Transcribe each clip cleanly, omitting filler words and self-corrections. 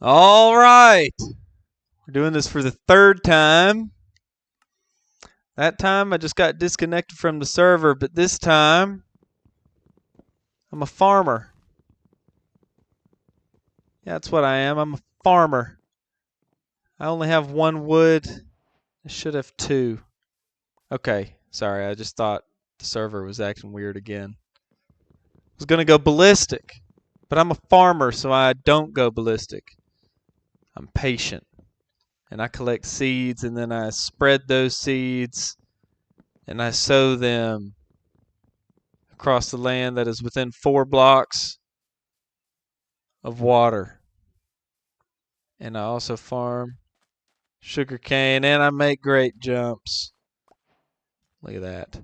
All right. We're doing this for the third time. That time I just got disconnected from the server, but this time I'm a farmer. Yeah, that's what I am. I'm a farmer. I only have one wood. I should have two. Okay, sorry. I just thought the server was acting weird again. I was going to go ballistic, but I'm a farmer, so I don't go ballistic. I'm patient. And I collect seeds, and then I spread those seeds, and I sow them across the land that is within 4 blocks of water. And I also farm sugarcane, and I make great jumps. Look at that.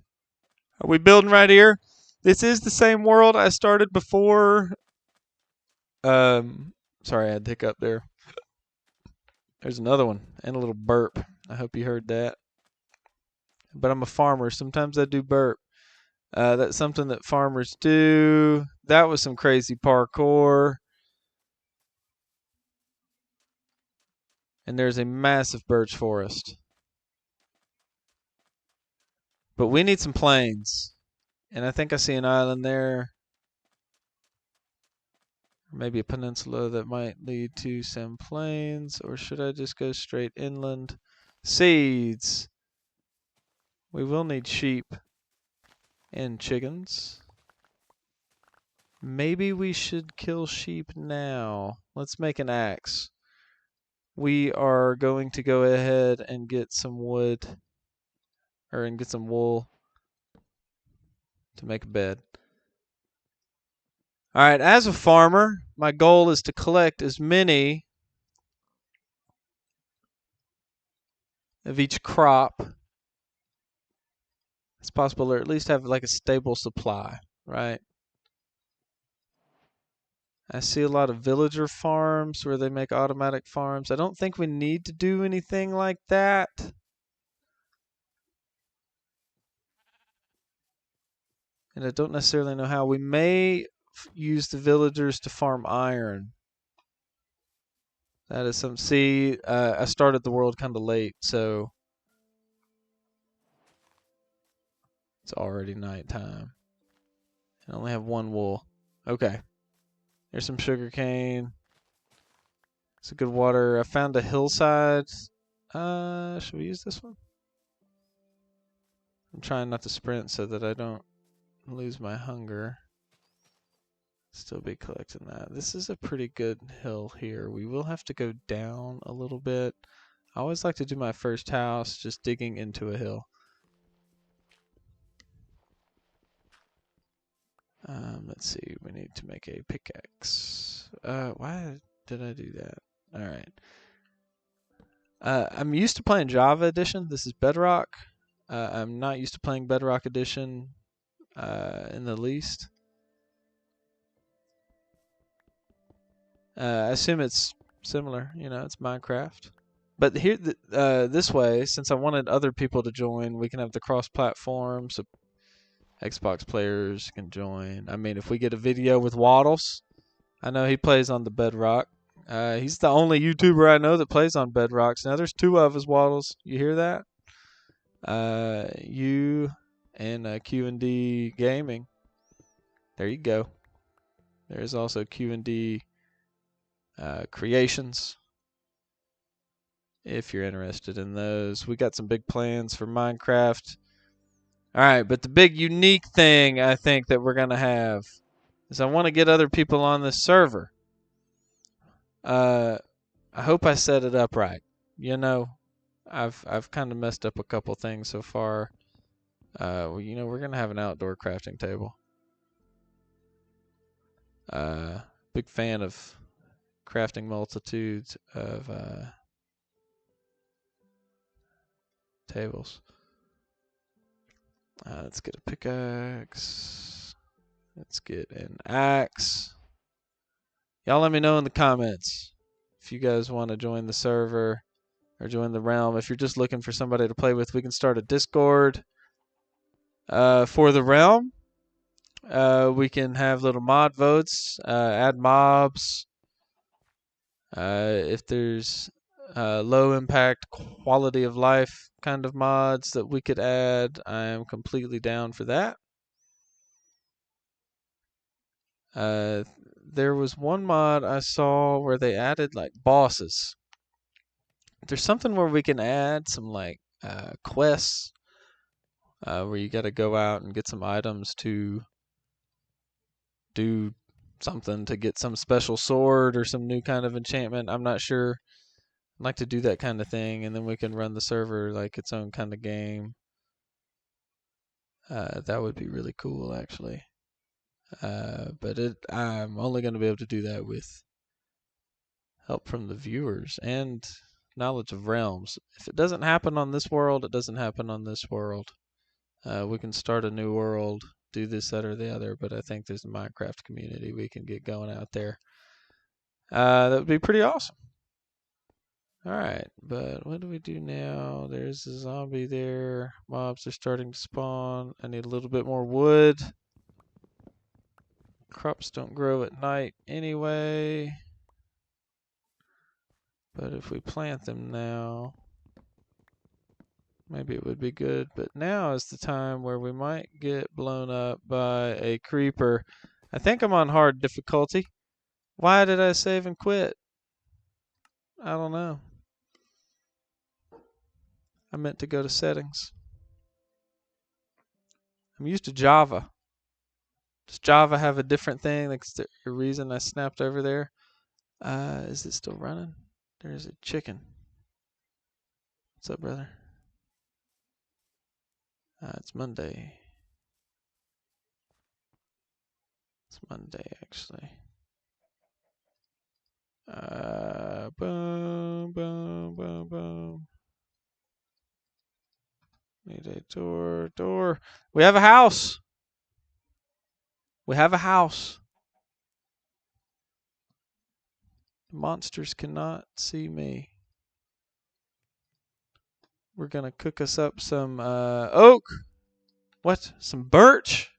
Are we building right here? This is the same world I started before. Sorry, I had to hiccup there. There's another one and a little burp. I hope you heard that. But I'm a farmer. Sometimes I do burp. That's something that farmers do. That was some crazy parkour. And there's a massive birch forest. But we need some plains. And I think I see an island there. Maybe a peninsula that might lead to some plains. Or should I just go straight inland? Seeds. We will need sheep and chickens. Maybe we should kill sheep now. Let's make an axe. We are going to go ahead and get some wood. And get some wool to make a bed. Alright, as a farmer, my goal is to collect as many of each crop as possible, or at least have like a stable supply, right? I see a lot of villager farms where they make automatic farms. I don't think we need to do anything like that. And I don't necessarily know how. We may use the villagers to farm iron. That is some. See, I started the world kind of late, so it's already nighttime. I only have one wool. Okay. There's some sugar cane. It's a good water. I found a hillside. Should we use this one? I'm trying not to sprint so that I don't lose my hunger. Still be collecting that. This is a pretty good hill here. We will have to go down a little bit. I always like to do my first house just digging into a hill. Let's see. We need to make a pickaxe. Why did I do that? All right. I'm used to playing Java Edition. This is Bedrock. I'm not used to playing Bedrock Edition in the least. I assume it's similar. You know, it's Minecraft. But here, this way, since I wanted other people to join, we can have the cross-platform, so Xbox players can join. I mean, if we get a video with Waddles, I know he plays on the Bedrock. He's the only YouTuber I know that plays on Bedrocks. Now, there's two of us, Waddles. You hear that? You and Q&D Gaming. There you go. There's also Q&D Creations. If you're interested in those. We got some big plans for Minecraft. Alright, but the big unique thing I think that we're going to have is I want to get other people on this server. I hope I set it up right. You know, I've kind of messed up a couple things so far. You know, we're going to have an outdoor crafting table. Big fan of crafting multitudes of tables. Let's get a pickaxe. Let's get an axe. Y'all let me know in the comments if you guys want to join the server or join the realm. If you're just looking for somebody to play with, we can start a Discord for the realm. We can have little mod votes, add mobs. If there's low impact quality of life kind of mods that we could add, I am completely down for that. There was one mod I saw where they added like bosses. There's something where we can add some like quests where you got to go out and get some items to do something to get some special sword or some new kind of enchantment. I'm not sure. I'd like to do that kind of thing, and then we can run the server like its own kind of game. That would be really cool, actually. But I'm only going to be able to do that with help from the viewers and knowledge of realms. If it doesn't happen on this world, it doesn't happen on this world. We can start a new world, do this, that, or the other, but I think there's a Minecraft community we can get going out there. That would be pretty awesome. Alright, but what do we do now? There's a zombie there. Mobs are starting to spawn. I need a little bit more wood. Crops don't grow at night anyway. But if we plant them now, maybe it would be good. But now is the time where we might get blown up by a creeper. I think I'm on hard difficulty. Why did I save and quit? I don't know. I meant to go to settings. I'm used to Java. Does Java have a different thing? That's the reason I snapped over there. Is it still running? There's a chicken. What's up, brother? It's Monday. It's Monday, actually. Boom, boom, boom, boom. Need a door. We have a house. We have a house. Monsters cannot see me. We're gonna cook us up some oak. What? Some birch?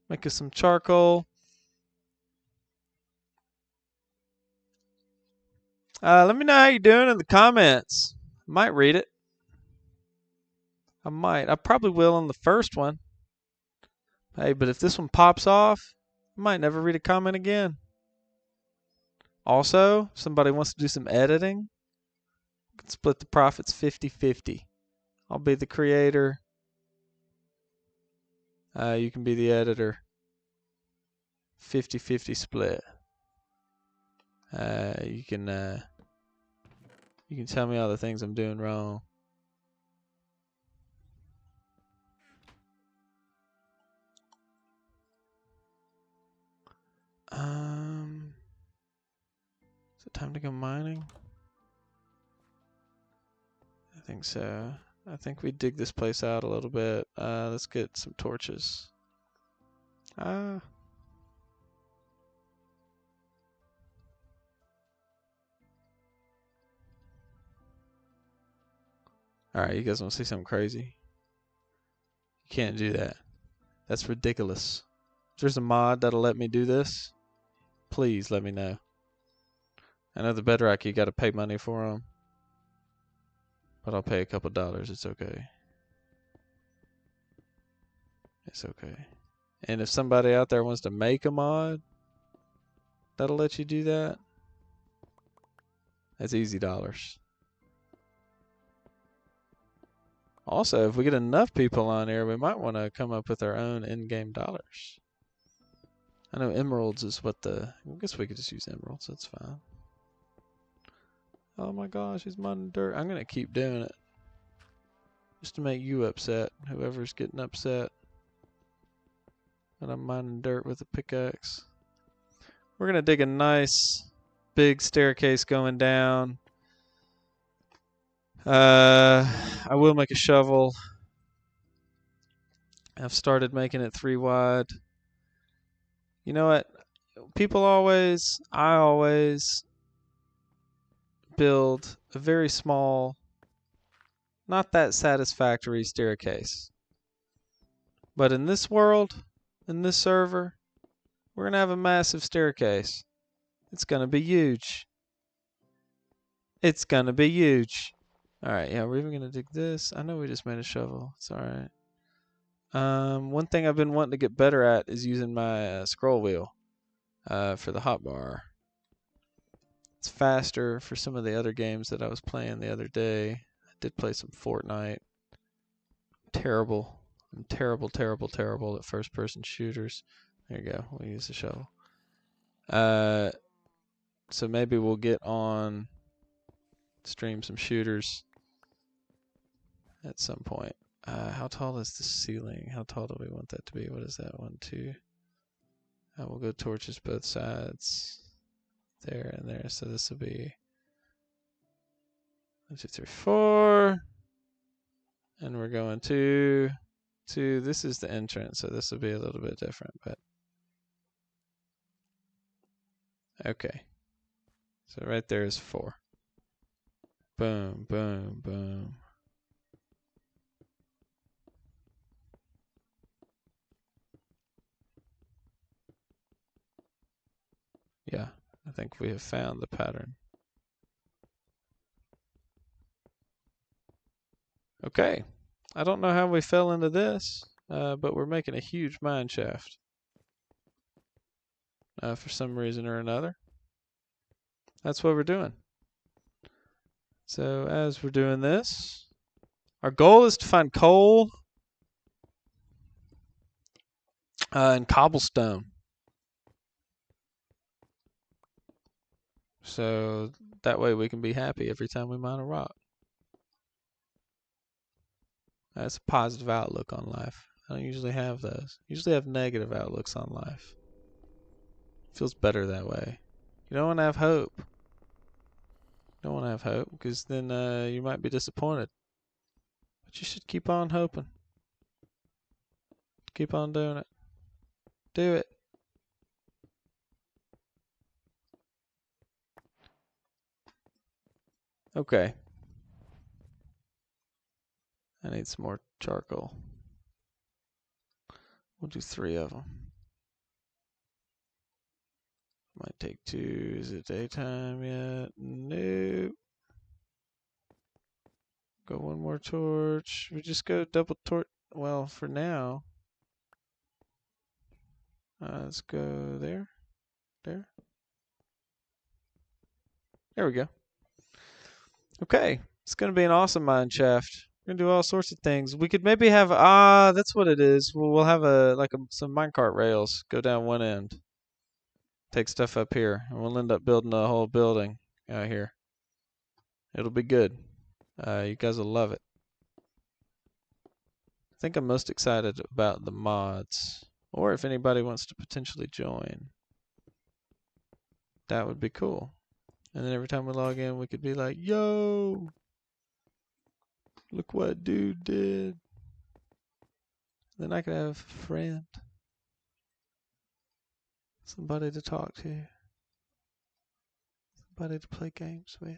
Make us some charcoal. Let me know how you're doing in the comments. I might read it. I might. I probably will on the first one. Hey, but if this one pops off, I might never read a comment again. Also, if somebody wants to do some editing, we can split the profits 50-50. I'll be the creator. You can be the editor. 50-50 split. You can tell me all the things I'm doing wrong. Is it time to go mining? I think so. I think we dig this place out a little bit. Let's get some torches. Alright, you guys want to see something crazy? You can't do that. That's ridiculous. If there's a mod that'll let me do this, please let me know. I know the Bedrock, you gotta pay money for them. But I'll pay a couple dollars. It's okay. It's okay. And if somebody out there wants to make a mod that'll let you do that, that's easy dollars. Also, if we get enough people on here, we might want to come up with our own in-game dollars. I know emeralds is what I guess we could just use emeralds. That's fine. Oh my gosh, he's mining dirt. I'm going to keep doing it. Just to make you upset. Whoever's getting upset that I'm mining dirt with a pickaxe. We're going to dig a nice big staircase going down. I will make a shovel. I've started making it 3 wide. You know what? I always build a very small, not that satisfactory staircase. But in this world, in this server, we're going to have a massive staircase. It's gonna be huge. It's gonna be huge. Alright, yeah, we're even gonna dig this. I know we just made a shovel. It's alright. One thing I've been wanting to get better at is using my scroll wheel for the hotbar. It's faster for some of the other games that I was playing the other day. I did play some Fortnite. Terrible. I'm terrible, terrible, terrible at first-person shooters. There you go. We'll use the shovel. So maybe we'll get on stream some shooters at some point. How tall is the ceiling? How tall do we want that to be? What is that? 1, 2. We'll go torches both sides. There and there. So this will be 1, 2, 3, 4. And we're going to this is the entrance, so this will be a little bit different, but okay. So right there is 4. Boom, boom, boom. Yeah, I think we have found the pattern. Okay. I don't know how we fell into this, but we're making a huge mine shaft. For some reason or another. That's what we're doing. So as we're doing this, our goal is to find coal and cobblestone. So that way we can be happy every time we mine a rock. That's a positive outlook on life. I don't usually have those. I usually have negative outlooks on life. Feels better that way. You don't want to have hope. You don't want to have hope because then you might be disappointed. But you should keep on hoping. Keep on doing it. Do it. Okay. I need some more charcoal. We'll do 3 of them. Might take 2. Is it daytime yet? Nope. Go 1 more torch. We just go double torch. Well, for now. Let's go there. There. There we go. Okay. It's going to be an awesome mine shaft. We're going to do all sorts of things. We could maybe have, that's what it is. We'll have some minecart rails go down one end. Take stuff up here. And we'll end up building a whole building out here. It'll be good. You guys will love it. I think I'm most excited about the mods. Or if anybody wants to potentially join. That would be cool. And then every time we log in, we could be like, yo, look what dude did. Then I could have a friend. Somebody to talk to. Somebody to play games with.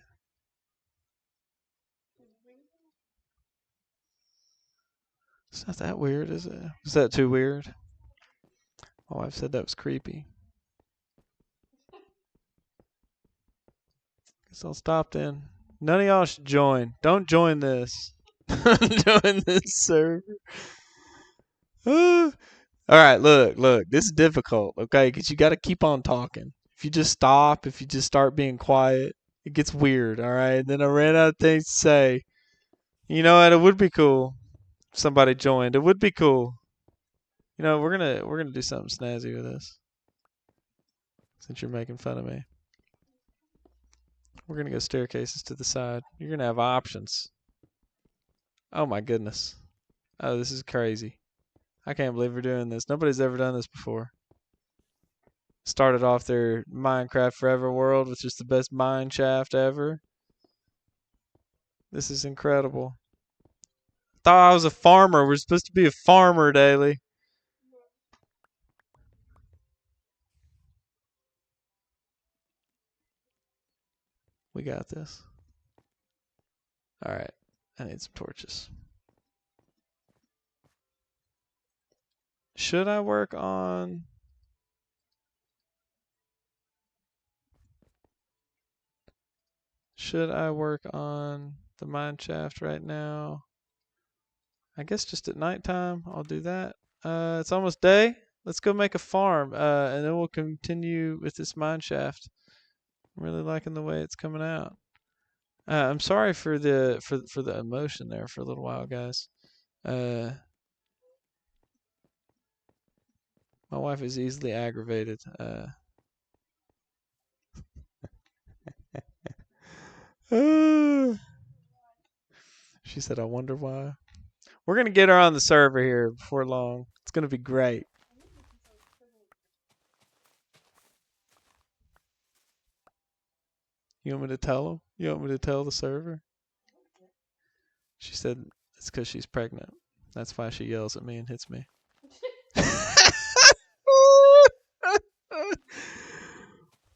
It's not that weird, is it? Is that too weird? My wife said that was creepy. Guess I'll stop then. None of y'all should join. Don't join this. Join this server. Alright, look. This is difficult, okay? Because you got to keep on talking. If you just stop, if you just start being quiet, it gets weird, alright? Then I ran out of things to say. You know what? It would be cool if somebody joined. It would be cool. You know, we're gonna do something snazzy with this. Since you're making fun of me. We're gonna go staircases to the side. You're gonna have options. Oh my goodness. Oh, this is crazy. I can't believe we're doing this. Nobody's ever done this before. Started off their Minecraft Forever world with just the best mine shaft ever. This is incredible. Thought I was a farmer. We're supposed to be a farmer daily. We got this. Alright. I need some torches. Should I work on... should I work on the mine shaft right now? I guess just at nighttime I'll do that. It's almost day. Let's go make a farm, and then we'll continue with this mine shaft. I'm really liking the way it's coming out. I'm sorry for the emotion there for a little while, guys. My wife is easily aggravated. She said, "I wonder why." We're gonna get her on the server here before long. It's gonna be great. You want me to tell him? You want me to tell the server? She said it's because she's pregnant. That's why she yells at me and hits me.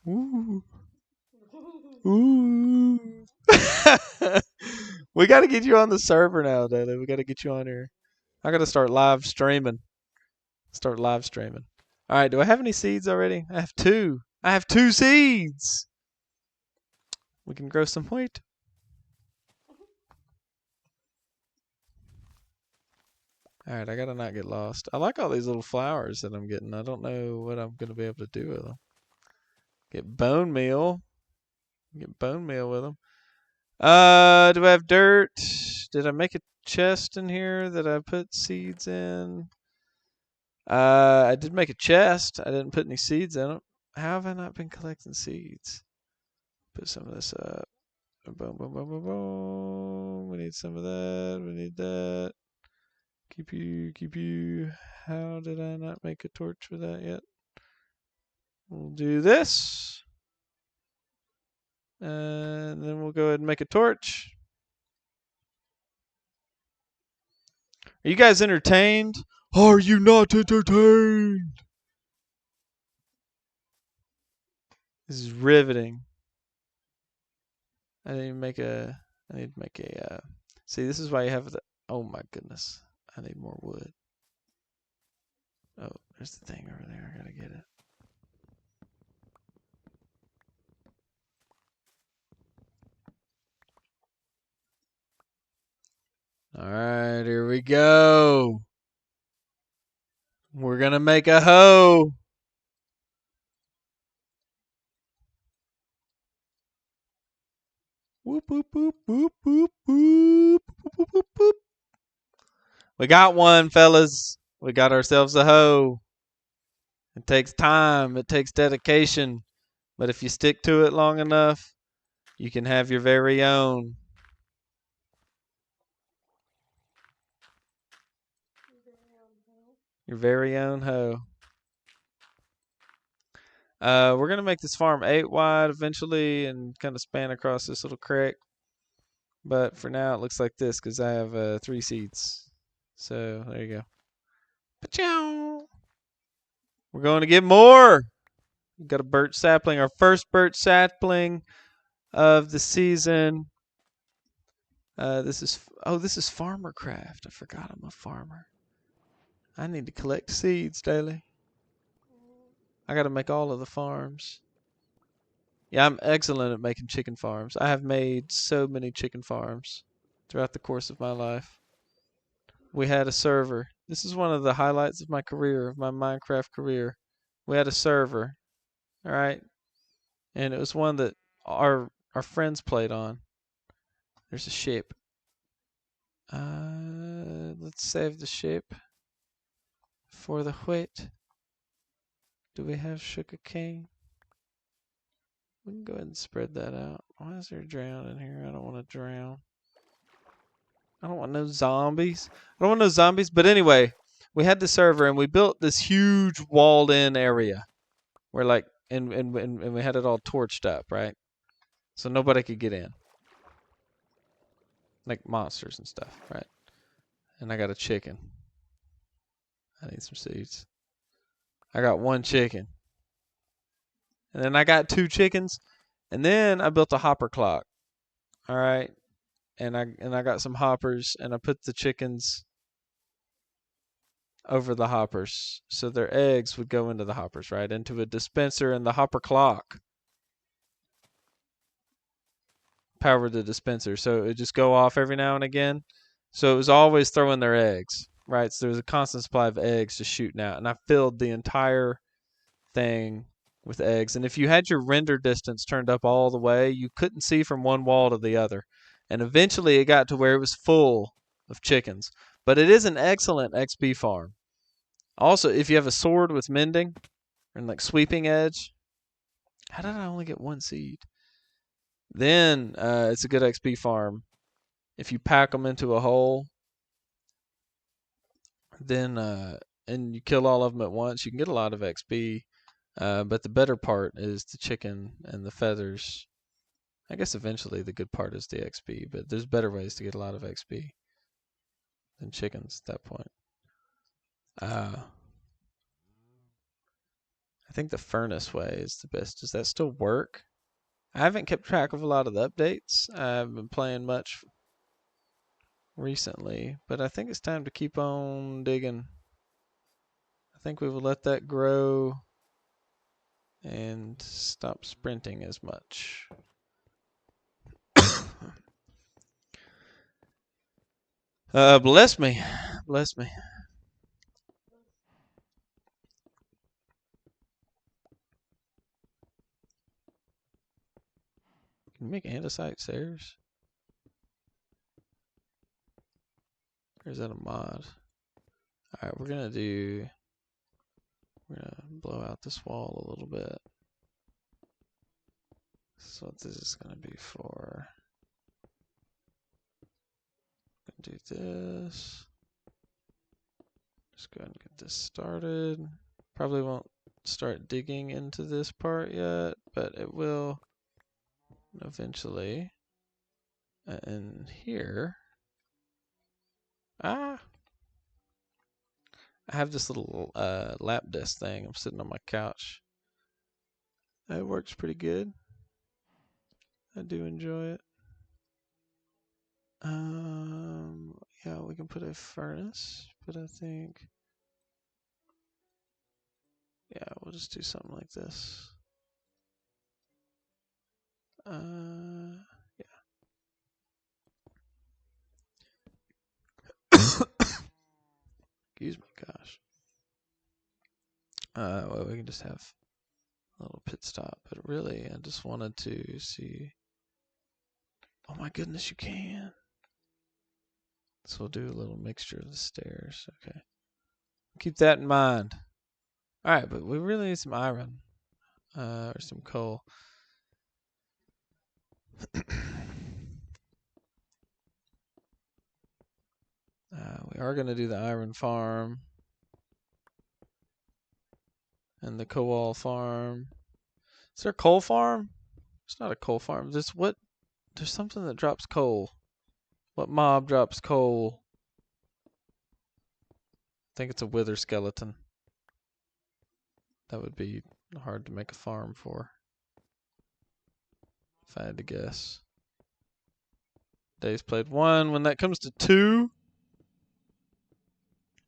Ooh. Ooh. We got to get you on the server now, Daly. We got to get you on here. I got to start live streaming. Start live streaming. All right. Do I have any seeds already? I have 2. I have 2 seeds. We can grow some wheat. All right. I got to not get lost. I like all these little flowers that I'm getting. I don't know what I'm going to be able to do with them. Get bone meal. Get bone meal with them. Do I have dirt? Did I make a chest in here that I put seeds in? I did make a chest. I didn't put any seeds in it. How have I not been collecting seeds? Put some of this up. Boom, boom, boom, boom, boom. We need some of that. We need that. Keep you. How did I not make a torch for that yet? We'll do this. And then we'll go ahead and make a torch. Are you guys entertained? Are you not entertained? This is riveting. I need to make a. See, this is why you have the. Oh my goodness! I need more wood. Oh, there's the thing over there. I gotta get it. All right, here we go. We're gonna make a hoe. Whoop whoop whoop whoop whoop whoop whoop whoop whoop. We got one, fellas. We got ourselves a hoe. It takes time. It takes dedication. But if you stick to it long enough, you can have your very own. Your very own hoe. We're gonna make this farm 8 wide eventually and kind of span across this little creek. But for now, it looks like this because I have 3 seeds. So there you go. Pachow! We're going to get more. We've got a birch sapling, our first birch sapling of the season. This is farmer craft. I forgot I'm a farmer. I need to collect seeds daily. I got to make all of the farms. Yeah, I'm excellent at making chicken farms. I have made so many chicken farms throughout the course of my life. We had a server. This is one of the highlights of my career, of my Minecraft career. We had a server, all right? And it was one that our friends played on. There's a ship. Let's save the ship for the wheat. Do we have sugar cane? We can go ahead and spread that out. Why is there a drown in here? I don't want to drown. I don't want no zombies. But anyway, we had the server and we built this huge walled in area where like and we had it all torched up, right? So nobody could get in. Like monsters and stuff, right? And I got a chicken. I need some seeds. I got 1 chicken. And then I got 2 chickens. And then I built a hopper clock. All right. And I got some hoppers and I put the chickens over the hoppers. So their eggs would go into the hoppers, right? Into a dispenser in the hopper clock. power the dispenser, so it would just go off every now and again. So it was always throwing their eggs, right? So there was a constant supply of eggs just shooting out, and I filled the entire thing with eggs. And if you had your render distance turned up all the way, you couldn't see from one wall to the other. And eventually it got to where it was full of chickens. But it is an excellent XP farm. Also, if you have a sword with mending and like sweeping edge, how did I only get one seed? Then it's a good XP farm. If you pack them into a hole, then and you kill all of them at once, you can get a lot of XP. But the better part is the chicken and the feathers. I guess eventually the good part is the XP, but there's better ways to get a lot of XP than chickens at that point. I think the furnace way is the best. Does that still work? I haven't kept track of a lot of the updates. I haven't been playing much recently, but I think it's time to keep on digging. I think we will let that grow and stop sprinting as much. Bless me. Bless me. Can you make andesite stairs? Or is that a mod? Alright, we're gonna blow out this wall a little bit. So what this is gonna be for. Do this. Just go ahead and get this started. Probably won't start digging into this part yet, but it will eventually. And here, I have this little lap desk thing. I'm sitting on my couch. It works pretty good. I do enjoy it. Yeah, we can put a furnace, but I think, yeah, we'll just do something like this. Yeah. Excuse me, gosh. Well, we can just have a little pit stop, but really, I just wanted to see. Oh my goodness, you can. So we'll do a little mixture of the stairs. Okay. Keep that in mind. Alright, but we really need some iron. Or some coal. We are going to do the iron farm. And the coal farm. Is there a coal farm? It's not a coal farm. There's something that drops coal. What mob drops coal? I think it's a wither skeleton. That would be hard to make a farm for, if I had to guess. Days played 1. When that comes to 2,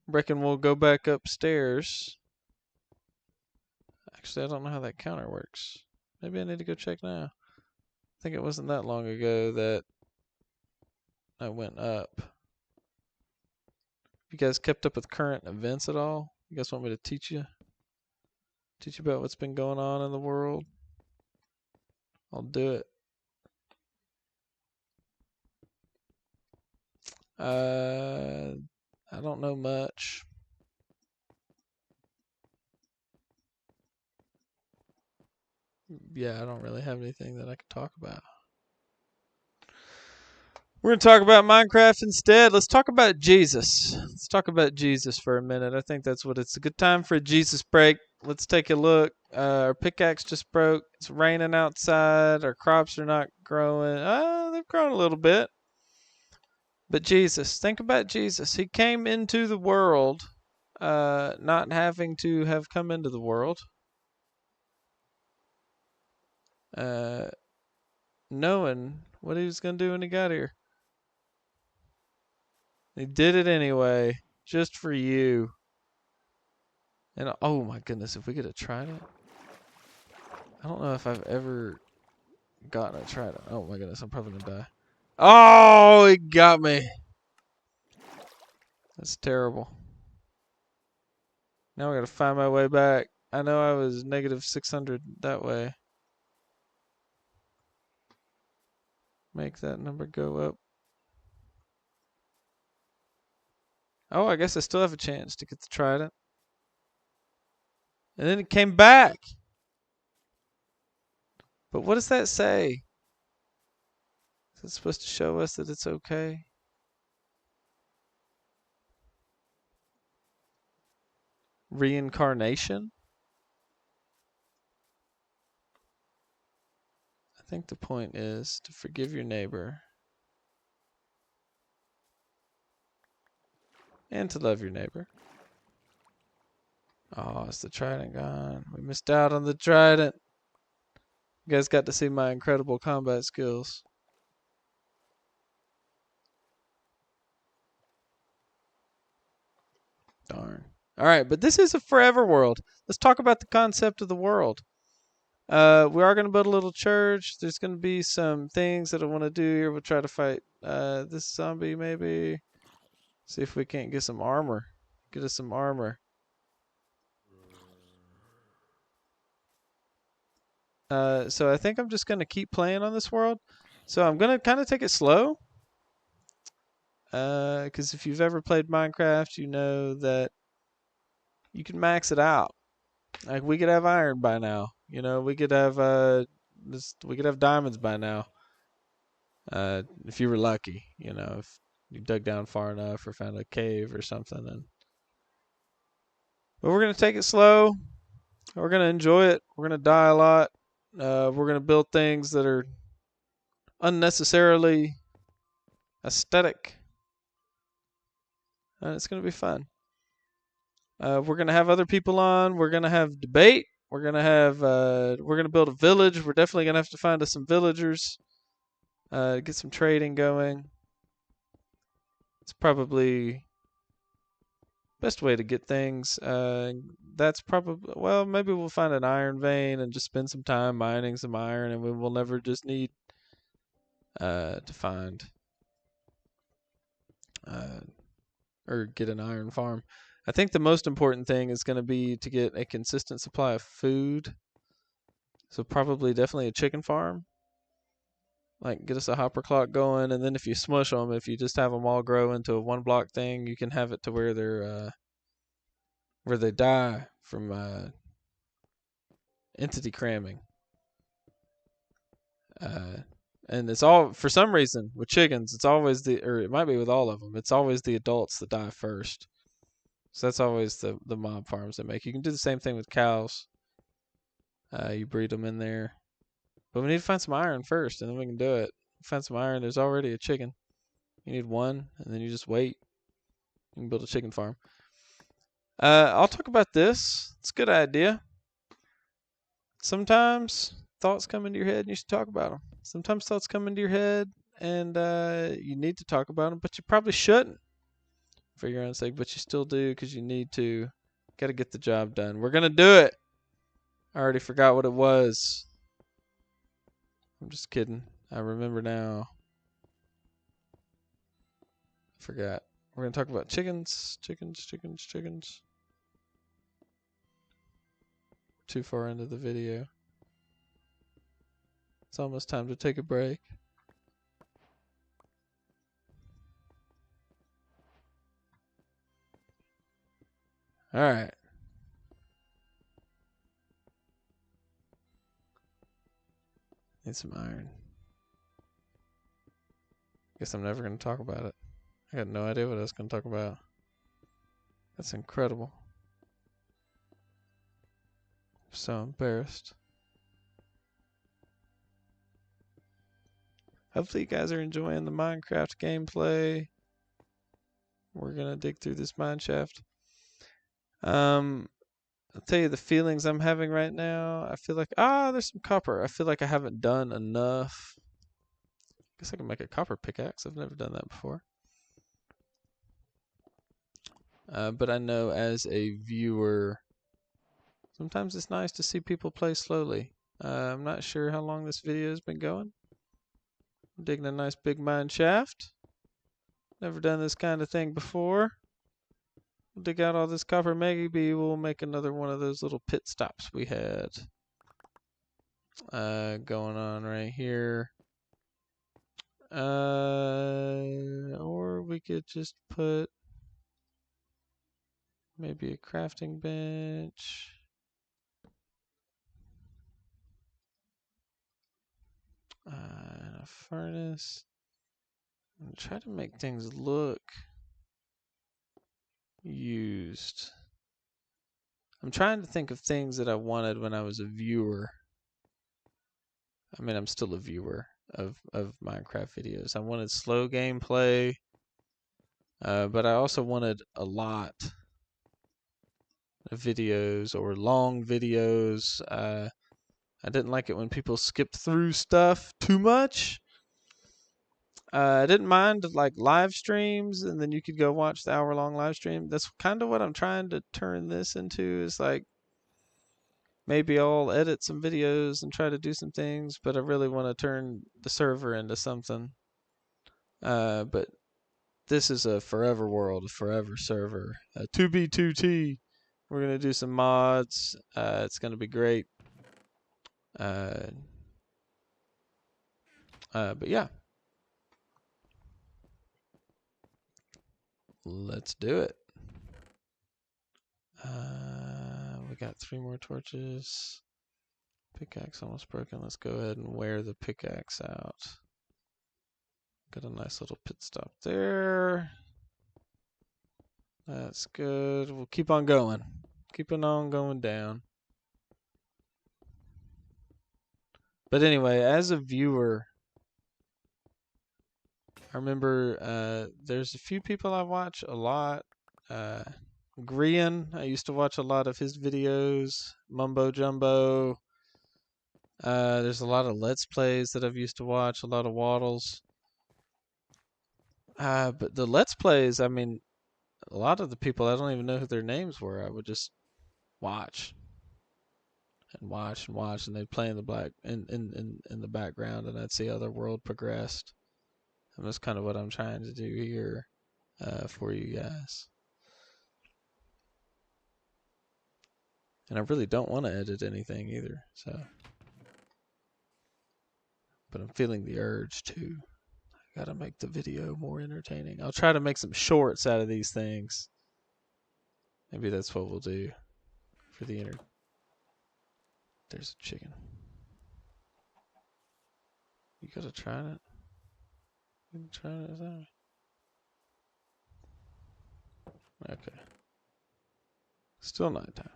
reckon we'll go back upstairs. Actually, I don't know how that counter works. Maybe I need to go check now. I think it wasn't that long ago that I went up. You guys kept up with current events at all? You guys want me to teach you? Teach you about what's been going on in the world? I'll do it. I don't know much. Yeah, I don't really have anything that I can talk about. We're going to talk about Minecraft instead. Let's talk about Jesus. Let's talk about Jesus for a minute. I think that's what it's a good time for a Jesus break. Let's take a look. Our pickaxe just broke. It's raining outside. Our crops are not growing. They've grown a little bit. But Jesus, think about Jesus. He came into the world, not having to have come into the world. Knowing what he was going to do when he got here. He did it anyway, just for you. And oh my goodness, if we could have tried it. I don't know if I've ever gotten a trident. Oh my goodness, I'm probably gonna die. Oh, it got me. That's terrible. Now I gotta find my way back. I know I was negative 600 that way. Make that number go up. Oh, I guess I still have a chance to get the trident. And then it came back. But what does that say? Is it supposed to show us that it's okay? Reincarnation? I think the point is to forgive your neighbor and to love your neighbor. Oh, it's the trident gone. We missed out on the trident. You guys got to see my incredible combat skills. Darn. Alright, but this is a forever world. Let's talk about the concept of the world. We are going to build a little church. There's going to be some things that I want to do here. We'll try to fight this zombie maybe. See if we can't get some armor. Get us some armor. So I think I'm just going to keep playing on this world. So I'm going to kind of take it slow. Because if you've ever played Minecraft, you know that you can max it out. Like we could have iron by now. You know, we could have we could have diamonds by now. If you were lucky, you know, if you dug down far enough or found a cave or something. But we're gonna take it slow. We're gonna enjoy it. We're gonna die a lot. We're gonna build things that are unnecessarily aesthetic. And it's gonna be fun. We're gonna have other people on. We're gonna have debate. We're gonna build a village. We're definitely gonna have to find us some villagers. Get some trading going. It's probably best way to get things. That's probably, well, maybe we'll find an iron vein and just spend some time mining some iron, and we will never just need to find or get an iron farm. I think the most important thing is going to be to get a consistent supply of food. So probably definitely a chicken farm. Like get us a hopper clock going, and then if you smush them, if you just have them all grow into a one block thing, you can have it to where they die from entity cramming. And it's all, for some reason with chickens, it's always or it might be with all of them, it's always the adults that die first. So that's always the mob farms they make. You can do the same thing with cows. You breed them in there. But we need to find some iron first, and then we can do it. Find some iron. There's already a chicken. You need one, and then you just wait. You can build a chicken farm. I'll talk about this. It's a good idea. Sometimes thoughts come into your head, and you should talk about them. Sometimes thoughts come into your head, and you need to talk about them, but you probably shouldn't for your own sake, but you still do because you need to. Got to get the job done. We're going to do it. I already forgot what it was. I'm just kidding. I remember now. I forgot. We're going to talk about chickens. Too far into the video. It's almost time to take a break. Alright. Need some iron. Guess I'm never going to talk about it. I got no idea what I was going to talk about. That's incredible. I'm so embarrassed. Hopefully you guys are enjoying the Minecraft gameplay. We're going to dig through this mine shaft. I'll tell you the feelings I'm having right now. I feel like, there's some copper. I feel like I haven't done enough. Guess I can make a copper pickaxe. I've never done that before. But I know as a viewer, sometimes it's nice to see people play slowly. I'm not sure how long this video has been going. I'm digging a nice big mine shaft. Never done this kind of thing before. We'll dig out all this copper. Maybe we'll make another one of those little pit stops we had going on right here. Or we could just put maybe a crafting bench. And a furnace. And try to make things look used. I'm trying to think of things that I wanted when I was a viewer. I mean, I'm still a viewer of Minecraft videos. I wanted slow gameplay, but I also wanted a lot of videos or long videos. I didn't like it when people skipped through stuff too much. I didn't mind like live streams, and then you could go watch the hour-long live stream. That's kind of what I'm trying to turn this into. Is like maybe I'll edit some videos and try to do some things, but I really want to turn the server into something. But this is a forever world, a forever server. 2B2T. We're gonna do some mods. It's gonna be great. But yeah, let's do it. We got 3 more torches. Pickaxe almost broken. Let's go ahead and wear the pickaxe out. Got a nice little pit stop there. That's good. We'll keep on going. Keeping on going down. But anyway, as a viewer, I remember there's a few people I watch a lot. Grian, I used to watch a lot of his videos. Mumbo Jumbo. There's a lot of Let's Plays that I've used to watch, a lot of Waddles. But the Let's Plays, I mean, a lot of the people, I don't even know who their names were. I would just watch and watch and watch, and they'd play in the background, and I'd see how their world progressed. And that's kind of what I'm trying to do here for you guys. And I really don't want to edit anything either, so. But I'm feeling the urge to. I gotta make the video more entertaining. I'll try to make some shorts out of these things. Maybe that's what we'll do for the There's a chicken. You gotta try it. You can try it out. Okay. Still nighttime.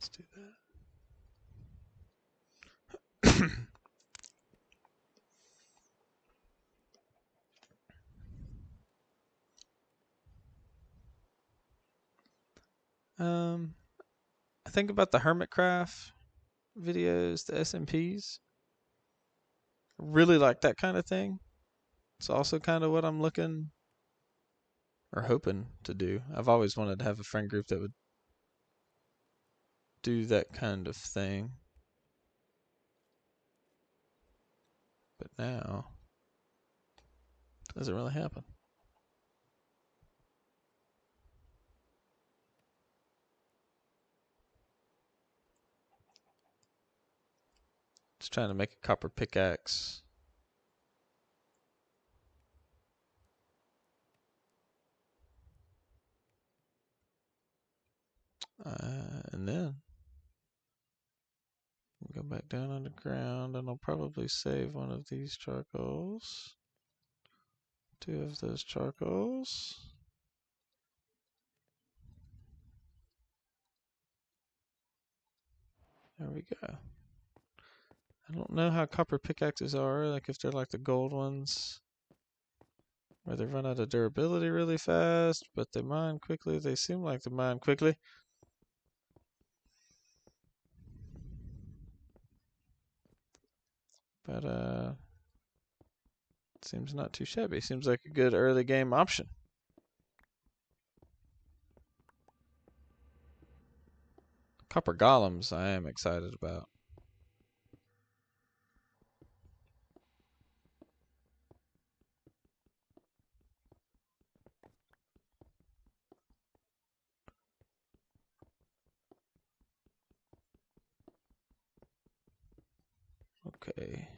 Let's do that. I think about the Hermitcraft videos, the SMPs. Really like that kind of thing. It's also kind of what I'm looking or hoping to do. I've always wanted to have a friend group that would do that kind of thing. But now, it doesn't really happen. Just trying to make a copper pickaxe. And then go back down underground, and I'll probably save one of these charcoals. 2 of those charcoals. There we go. I don't know how copper pickaxes are, like if they're like the gold ones, where they run out of durability really fast, but they mine quickly. They seem like they mine quickly. But seems not too shabby. Seems like a good early game option. Copper golems I am excited about. Okay.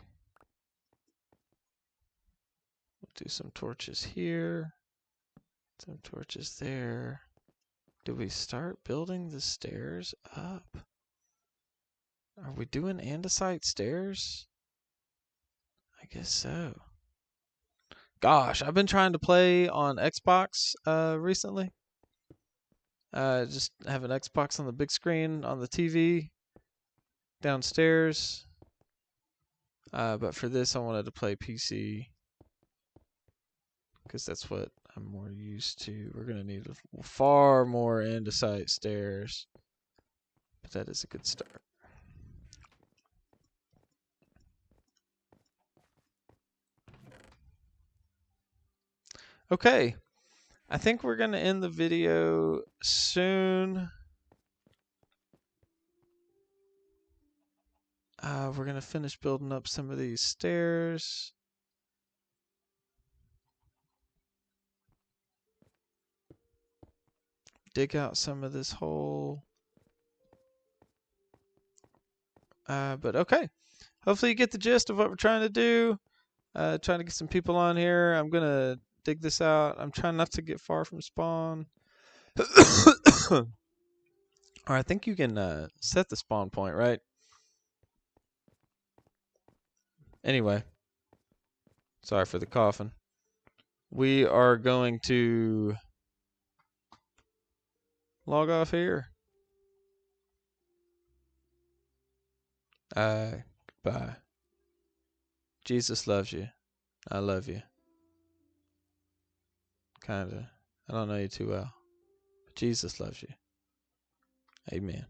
We'll do some torches here. Some torches there. Do we start building the stairs up? Are we doing andesite stairs? I guess so. Gosh, I've been trying to play on Xbox recently. Just have an Xbox on the big screen on the TV downstairs. But for this, I wanted to play PC because that's what I'm more used to. We're going to need far more andesite stairs, but that is a good start. Okay, I think we're going to end the video soon. We're going to finish building up some of these stairs. Dig out some of this hole. But okay, hopefully you get the gist of what we're trying to do. Trying to get some people on here. I'm going to dig this out. I'm trying not to get far from spawn. Or I think you can set the spawn point, right? Anyway, sorry for the coughing. We are going to log off here. Goodbye. Jesus loves you. I love you. Kinda. I don't know you too well. But Jesus loves you. Amen.